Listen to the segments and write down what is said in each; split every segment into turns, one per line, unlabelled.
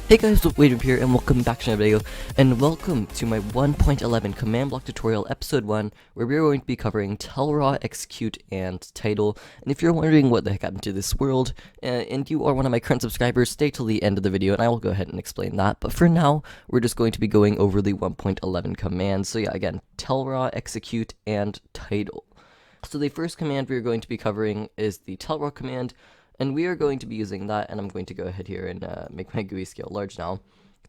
Hey guys, Wavejump here, and welcome back to another video, and welcome to my 1.11 command block tutorial episode 1, where we're going to be covering Tellraw, execute, and title. And if you're wondering what the heck happened to this world, and you are one of my current subscribers, stay till the end of the video, and I will go ahead and explain that. But for now, we're just going to be going over the 1.11 commands. So yeah, again, Tellraw, execute, and title. So the first command we're going to be covering is the Tellraw command. And we are going to be using that, and I'm going to go ahead here and make my GUI scale large now,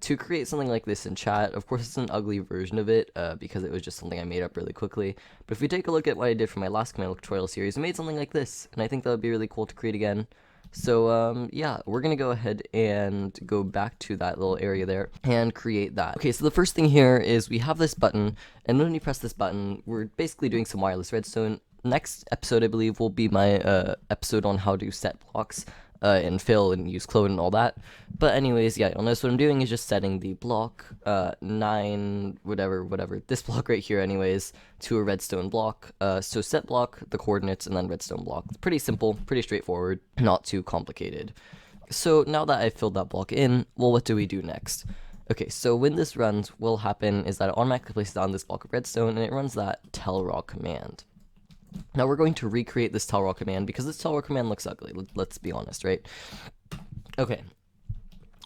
to create something like this in chat. Of course, it's an ugly version of it, because it was just something I made up really quickly. But if we take a look at what I did for my last command block tutorial series, I made something like this, and I think that would be really cool to create again. So, yeah, we're going to go ahead and go back to that little area there and create that. Okay, so the first thing here is we have this button, and when we press this button, we're basically doing some wireless redstone. Next episode, I believe, will be my episode on how to set blocks and fill and use clone and all that. But anyways, yeah, you'll notice what I'm doing is just setting the block 9 whatever this block right here anyways to a redstone block. So set block, the coordinates, and then redstone block. It's pretty simple, pretty straightforward, not too complicated. So now that I've filled that block in, well, what do we do next? Okay, so when this runs, what will happen is that it automatically places down this block of redstone and it runs that Tellraw command. Now we're going to recreate this Tellraw command because this Tellraw command looks ugly, let's be honest, right? Okay,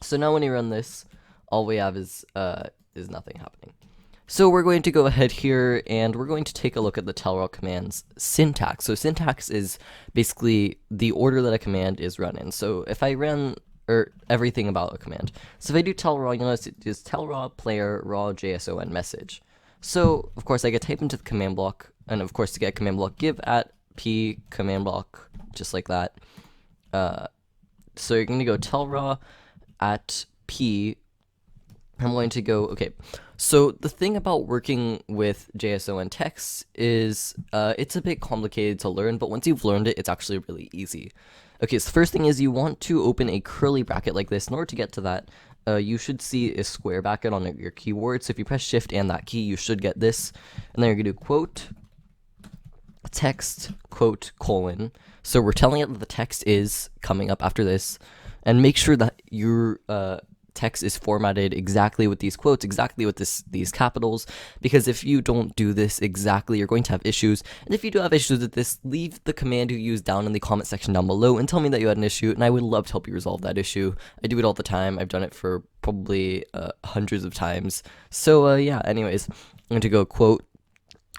so now when you run this, all we have is nothing happening. So we're going to go ahead here and we're going to take a look at the Tellraw command's syntax. So syntax is basically the order that a command is run in. So if I ran everything about a command. So if I do Tellraw, you'll notice it is Tellraw player raw JSON message. So of course I get type into the command block. And of course, to get a command block, give at p command block, just like that. So you're going to go Tellraw at p. I'm going to go, okay. So the thing about working with JSON text is it's a bit complicated to learn, but once you've learned it, it's actually really easy. Okay, so the first thing is you want to open a curly bracket like this. In order to get to that, you should see a square bracket on your keyboard. So if you press shift and that key, you should get this. And then you're going to do quote, text, quote, colon. So we're telling it that the text is coming up after this, and make sure that your text is formatted exactly with these quotes, exactly with these capitals, because if you don't do this exactly, you're going to have issues. And if you do have issues with this, leave the command you use down in the comment section down below and tell me that you had an issue, and I would love to help you resolve that issue. I do it all the time. I've done it for probably hundreds of times. So yeah, anyways, I'm going to go quote.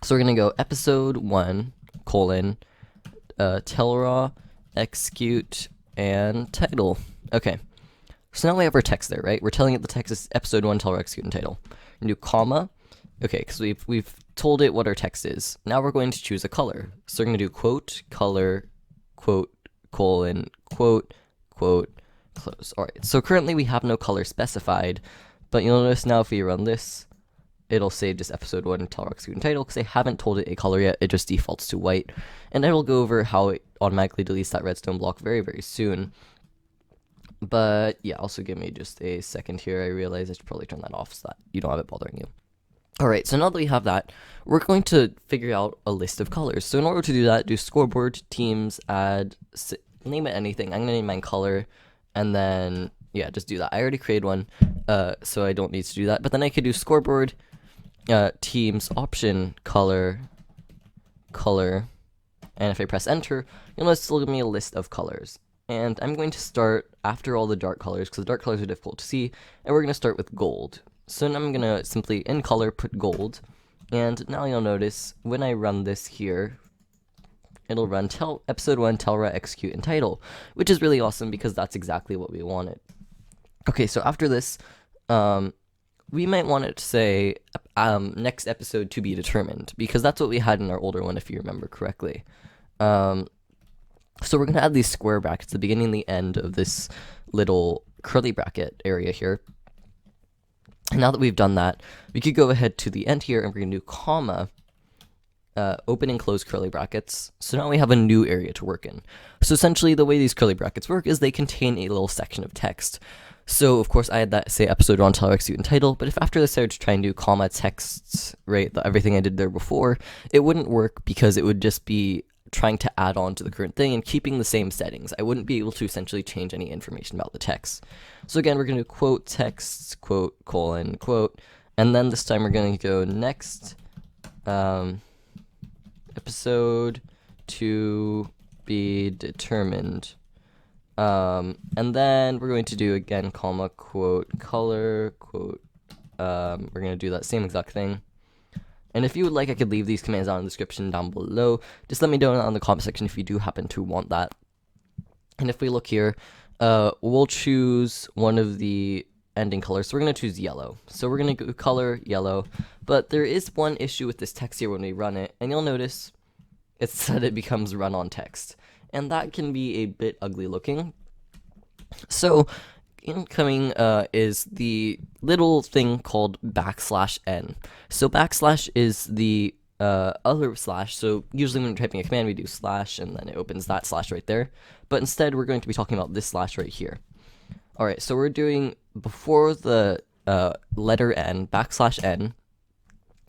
So we're going to go episode 1, colon, Tellraw, execute, and title. Okay, so now we have our text there, right? We're telling it the text is episode 1, Tellraw, execute, and title. And do comma. Okay, because we've told it what our text is. Now we're going to choose a color. So we're going to do quote, color, quote, colon, quote, quote, close. All right, so currently we have no color specified, but you'll notice now if we run this, it'll say just episode 1 Tellraw, execute, and title, because I haven't told it a color yet. It just defaults to white. And I will go over how it automatically deletes that redstone block very, very soon. But yeah, also give me just a second here. I realize I should probably turn that off so that you don't have it bothering you. Alright, so now that we have that, we're going to figure out a list of colors. So in order to do that, do scoreboard, teams, add, name it anything. I'm going to name mine color, and then, yeah, just do that. I already created one, so I don't need to do that. But then I could do scoreboard, teams, option, color, and if I press enter, you'll notice it'll give me a list of colors. And I'm going to start after all the dark colors, because the dark colors are difficult to see, and we're going to start with gold. So now I'm going to simply, in color, put gold, and now you'll notice when I run this here, it'll run episode 1, Tellraw, execute, and title, which is really awesome because that's exactly what we wanted. Okay, so after this, we might want it to say next episode to be determined, because that's what we had in our older one, if you remember correctly. So we're going to add these square brackets at the beginning and the end of this little curly bracket area here. And now that we've done that, we could go ahead to the end here and we're going to do comma, open and close curly brackets. So now we have a new area to work in. So essentially the way these curly brackets work is they contain a little section of text. So of course I had that say episode 1, Tellraw, execute, and title, but if after this I were to try and do comma, text, right, everything I did there before, it wouldn't work because it would just be trying to add on to the current thing and keeping the same settings. I wouldn't be able to essentially change any information about the text. So again, we're going to quote text, quote, colon, quote, and then this time we're going to go next episode to be determined. And then we're going to do again, comma, quote, color, quote, we're going to do that same exact thing. And if you would like, I could leave these commands down in the description down below. Just let me know in the comment section if you do happen to want that. And if we look here, we'll choose one of the ending colors. So we're going to choose yellow. So we're going to go color yellow. But there is one issue with this text here when we run it. And you'll notice it said it becomes run on text. And that can be a bit ugly looking. So incoming is the little thing called \n. So \/ is the other slash. So usually when we're typing a command, we do slash, and then it opens that slash right there. But instead, we're going to be talking about this slash right here. All right, so we're doing before the letter n, \n,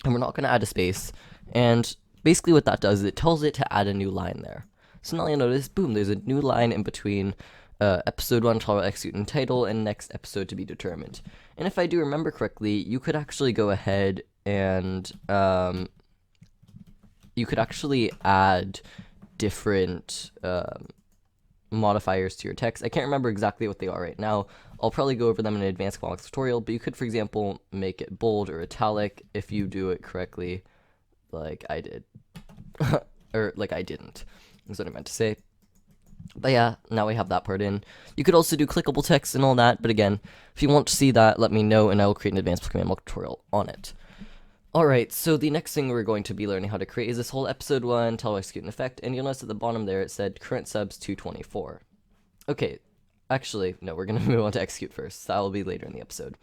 and we're not going to add a space. And basically what that does is it tells it to add a new line there. So now you'll notice, boom, there's a new line in between episode 1, Tellraw execute and title, and next episode to be determined. And if I do remember correctly, you could actually go ahead and you could actually add different modifiers to your text. I can't remember exactly what they are right now. I'll probably go over them in an advanced Comics tutorial, but you could, for example, make it bold or italic if you do it correctly, like I did. Or like I didn't, is what I meant to say. But yeah, now we have that part in. You could also do clickable text and all that, but again, if you want to see that, let me know and I will create an advanced command block tutorial on it. Alright, so the next thing we're going to be learning how to create is this whole episode 1, Tellraw execute and effect, and you'll notice at the bottom there it said current subs 224. Okay, actually, no, we're going to move on to execute first. That will be later in the episode.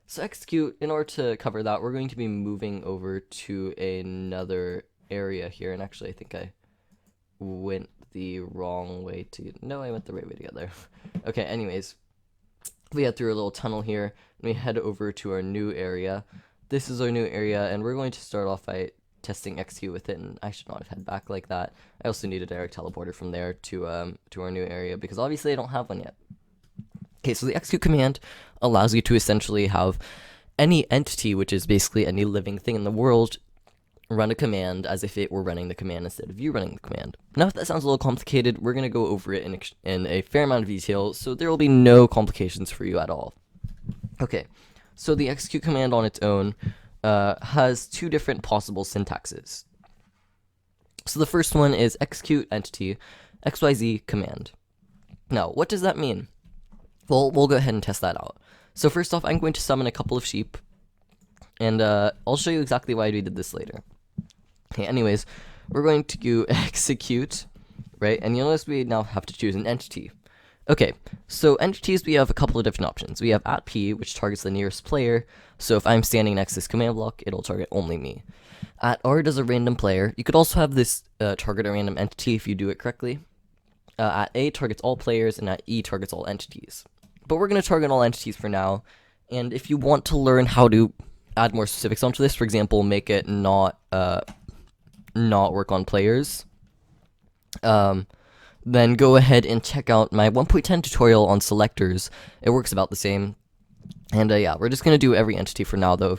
So execute, in order to cover that, we're going to be moving over to another area here, and actually I think I went the wrong way to... No, I went the right way to get there. Okay, anyways, we head through a little tunnel here, and we head over to our new area. This is our new area, and we're going to start off by testing execute with it, and I should not have head back like that. I also need a direct teleporter from there to our new area, because obviously I don't have one yet. Okay, so the execute command allows you to essentially have any entity, which is basically any living thing in the world, run a command as if it were running the command instead of you running the command. Now, if that sounds a little complicated, we're going to go over it in a fair amount of detail, so there will be no complications for you at all. Okay, so the execute command on its own has two different possible syntaxes. So the first one is execute entity xyz command. Now, what does that mean? Well, we'll go ahead and test that out. So first off, I'm going to summon a couple of sheep, and I'll show you exactly why we did this later. Okay, anyways, we're going to do execute, right? And you'll notice we now have to choose an entity. Okay, so entities, we have a couple of different options. We have @p, which targets the nearest player. So if I'm standing next to this command block, it'll target only me. @r does a random player. You could also have this target a random entity if you do it correctly. @a targets all players, and @e targets all entities. But we're going to target all entities for now. And if you want to learn how to add more specifics onto this, for example, make it not work on players, then go ahead and check out my 1.10 tutorial on selectors. It works about the same. And yeah, we're just going to do every entity for now, though.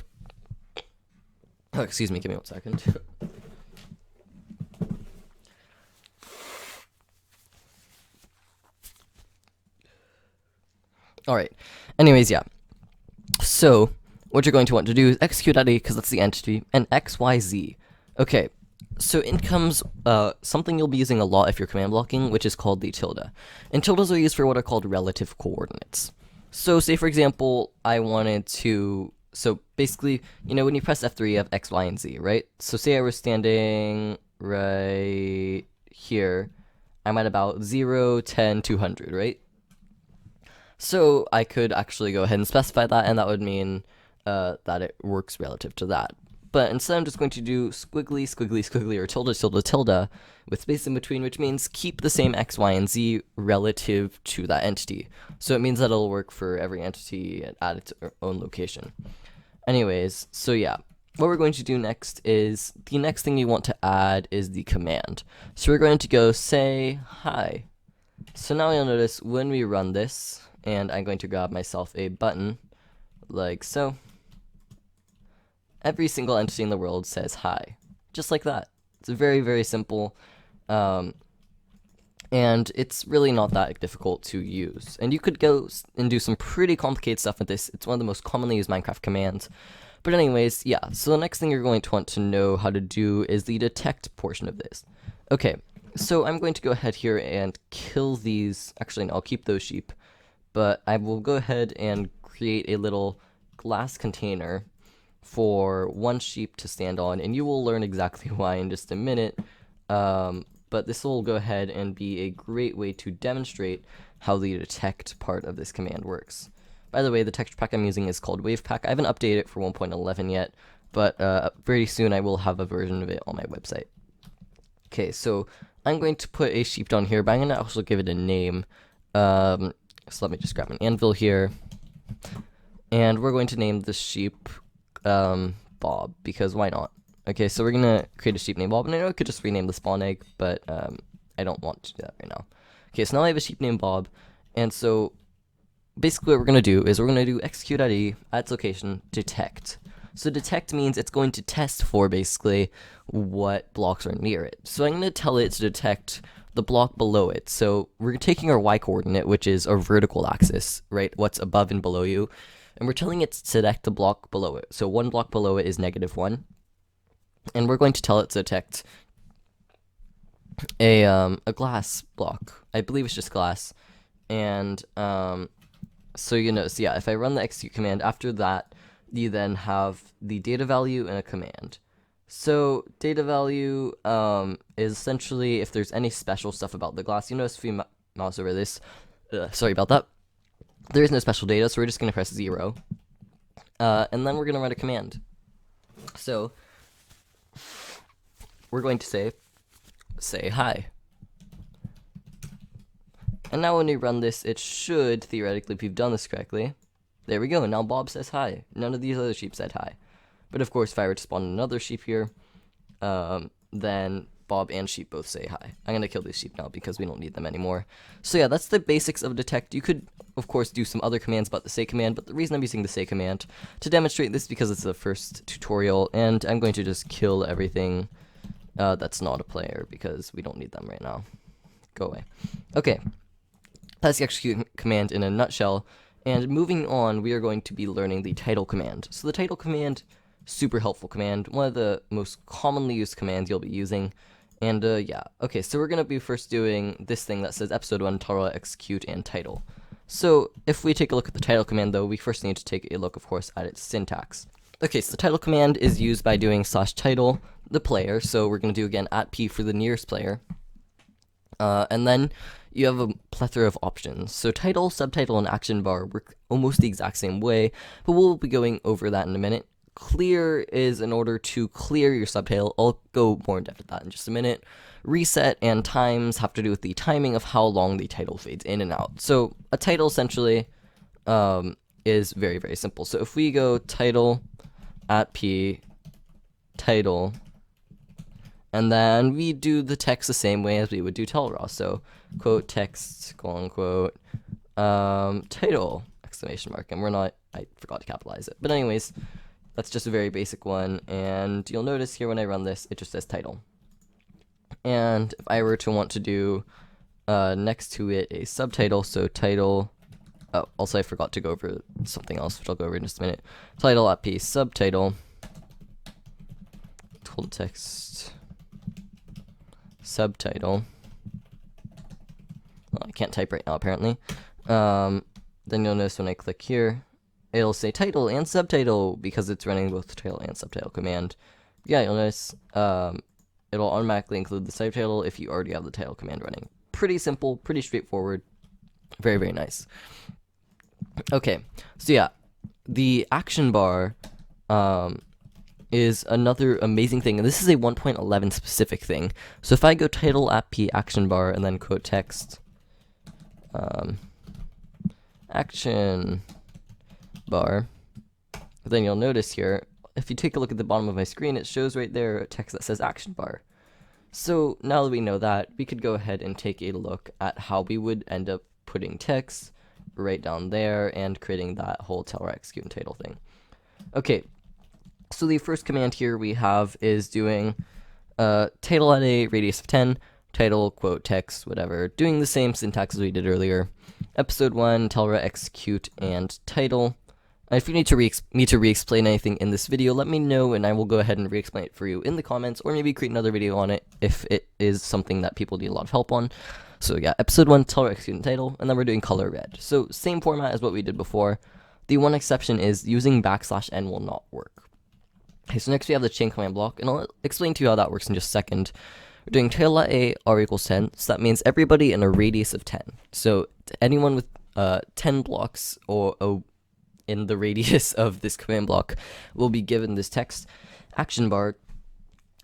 Oh, excuse me, give me 1 second. Alright, anyways, yeah. So, what you're going to want to do is execute @a, because that's the entity, and xyz. Okay, so in comes something you'll be using a lot if you're command blocking, which is called the tilde. And tildes are used for what are called relative coordinates. So say, for example, I wanted to... So basically, you know, when you press F3, you have X, Y, and Z, right? So say I was standing right here. I'm at about 0, 10, 200, right? So I could actually go ahead and specify that, and that would mean that it works relative to that. But instead, I'm just going to do squiggly, squiggly, squiggly, or tilde, tilde, tilde, with space in between, which means keep the same X, Y, and Z relative to that entity. So it means that it'll work for every entity at its own location. Anyways, so yeah. what we're going to do next is, the next thing you want to add is the command. So we're going to go say hi. So now you'll notice when we run this, and I'm going to grab myself a button, like so, every single entity in the world says hi. Just like that. It's very, very simple. And it's really not that difficult to use. And you could go and do some pretty complicated stuff with this. It's one of the most commonly used Minecraft commands. But anyways, yeah, so the next thing you're going to want to know how to do is the detect portion of this. Okay, so I'm going to go ahead here and kill these. Actually, no, I'll keep those sheep. But I will go ahead and create a little glass container for one sheep to stand on, and you will learn exactly why in just a minute. But this will go ahead and be a great way to demonstrate how the detect part of this command works. By the way, the texture pack I'm using is called Wavepack. I haven't updated it for 1.11 yet, but very soon I will have a version of it on my website. Okay, so I'm going to put a sheep down here, but I'm going to also give it a name. So let me just grab an anvil here. And we're going to name this sheep Bob, because why not? Okay, so we're going to create a sheep named Bob, and I know I could just rename the spawn egg, but I don't want to do that right now. Okay, so now I have a sheep named Bob, and so basically what we're going to do is we're going to do execute.e at its location detect. So detect means it's going to test for basically what blocks are near it. So I'm going to tell it to detect the block below it. So we're taking our y coordinate, which is our vertical axis, right? What's above and below you. And we're telling it to detect the block below it. So one block below it is -1. And we're going to tell it to detect a glass block. I believe it's just glass. And so you know, so yeah, if I run the execute command, after that, you then have the data value and a command. So data value is essentially if there's any special stuff about the glass. You notice if we mouse over this, sorry about that. There is no special data, so we're just going to press 0. And then we're going to run a command. So we're going to say hi. And now when we run this, it should, theoretically, if we've done this correctly, there we go, now Bob says hi. None of these other sheep said hi. But of course, if I were to spawn another sheep here, then Bob and sheep both say hi. I'm going to kill these sheep now because we don't need them anymore. So yeah, that's the basics of detect. You could, of course, do some other commands about the say command, but the reason I'm using the say command to demonstrate this because it's the first tutorial, and I'm going to just kill everything that's not a player because we don't need them right now. Go away. Okay, that's the execute command in a nutshell. And moving on, we are going to be learning the title command. So the title command, super helpful command, one of the most commonly used commands you'll be using. And yeah, okay, so we're going to be first doing this thing that says episode 1, Tellraw, execute, and title. So if we take a look at the title command, though, we first need to take a look, of course, at its syntax. Okay, so the title command is used by doing /title, the player, so we're going to do, again, @p for the nearest player. And then you have a plethora of options. So title, subtitle, and action bar work almost the exact same way, but we'll be going over that in a minute. Clear is in order to clear your subtitle. I'll go more in depth with that in just a minute. Reset and times have to do with the timing of how long the title fades in and out. So a title essentially is very, very simple. So if we go title @p title, and then we do the text the same way as we would do Tellraw. So quote text, quote, title, exclamation mark. And I forgot to capitalize it. But anyways, that's just a very basic one. And you'll notice here when I run this, it just says title. And if I were to want to do next to it a subtitle, so title, oh, also I forgot to go over something else, which I'll go over in just a minute. Title @p subtitle, total text, subtitle. Well, I can't type right now apparently. Then you'll notice when I click here, it'll say title and subtitle because it's running both the title and subtitle command. Yeah, you'll notice it'll automatically include the subtitle if you already have the title command running. Pretty simple, pretty straightforward, very, very nice. Okay, so yeah, the action bar is another amazing thing, and this is a 1.11 specific thing. So if I go title @p action bar and then quote text action bar, then you'll notice here, if you take a look at the bottom of my screen, it shows right there a text that says action bar. So now that we know that, we could go ahead and take a look at how we would end up putting text right down there and creating that whole Tellraw execute and title thing. Okay, so the first command here we have is doing title at a radius of 10, title, quote, text, whatever, doing the same syntax as we did earlier. Episode 1, Tellraw execute and title. If you need to re-explain anything in this video, let me know and I will go ahead and re-explain it for you in the comments, or maybe create another video on it if it is something that people need a lot of help on. So yeah, episode 1, Tellraw execute and title, and then we're doing color red. So same format as what we did before. The one exception is using \n will not work. Okay, so next we have the chain command block, and I'll explain to you how that works in just a second. We're doing title at a r equals 10, so that means everybody in a radius of 10. So anyone with 10 blocks or in the radius of this command block will be given this text. Action bar,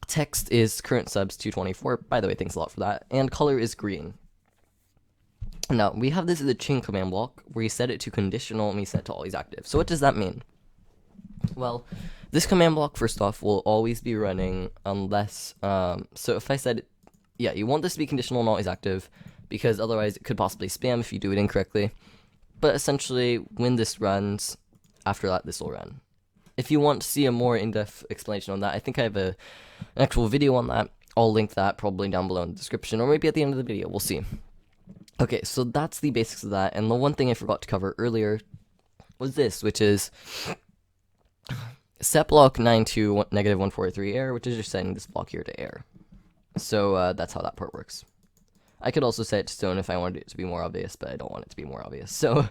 text is current subs 224, by the way, thanks a lot for that, and color is green. Now, we have this as a chain command block where you set it to conditional and we set it to always active. So what does that mean? Well, this command block, first off, will always be running unless, so if I said, yeah, you want this to be conditional and always active, because otherwise it could possibly spam if you do it incorrectly. But essentially, when this runs, after that, this will run. If you want to see a more in-depth explanation on that, I think I have an actual video on that. I'll link that probably down below in the description, or maybe at the end of the video, we'll see. Okay, so that's the basics of that, and the one thing I forgot to cover earlier was this, which is set block 9 to -143 error, which is just setting this block here to error. So that's how that part works. I could also set it to stone if I wanted it to be more obvious, but I don't want it to be more obvious. So,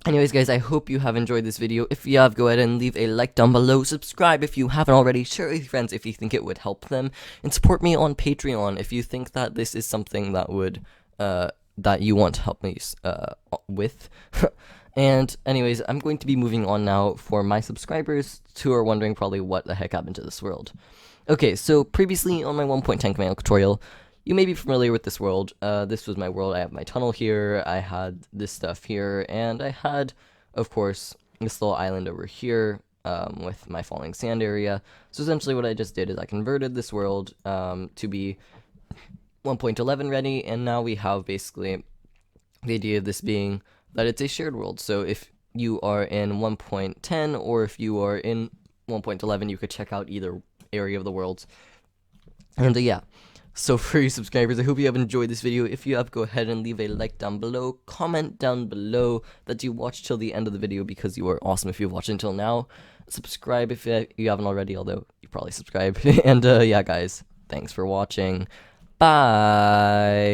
anyways, guys, I hope you have enjoyed this video. If you have, go ahead and leave a like down below. Subscribe if you haven't already. Share it with your friends if you think it would help them. And support me on Patreon if you think that this is something that would, that you want to help me with. And anyways, I'm going to be moving on now for my subscribers who are wondering probably what the heck happened to this world. Okay, so previously on my 1.10 command tutorial, you may be familiar with this world. This was my world. I have my tunnel here, I had this stuff here, and I had, of course, this little island over here with my falling sand area. So essentially what I just did is I converted this world to be 1.11 ready, and now we have basically the idea of this being that it's a shared world. So if you are in 1.10 or if you are in 1.11, you could check out either area of the world. And yeah. So for you subscribers, I hope you have enjoyed this video. If you have, go ahead and leave a like down below. Comment down below that you watched till the end of the video because you are awesome if you've watched until now. Subscribe if you haven't already, although you probably subscribe. And yeah, guys, thanks for watching. Bye.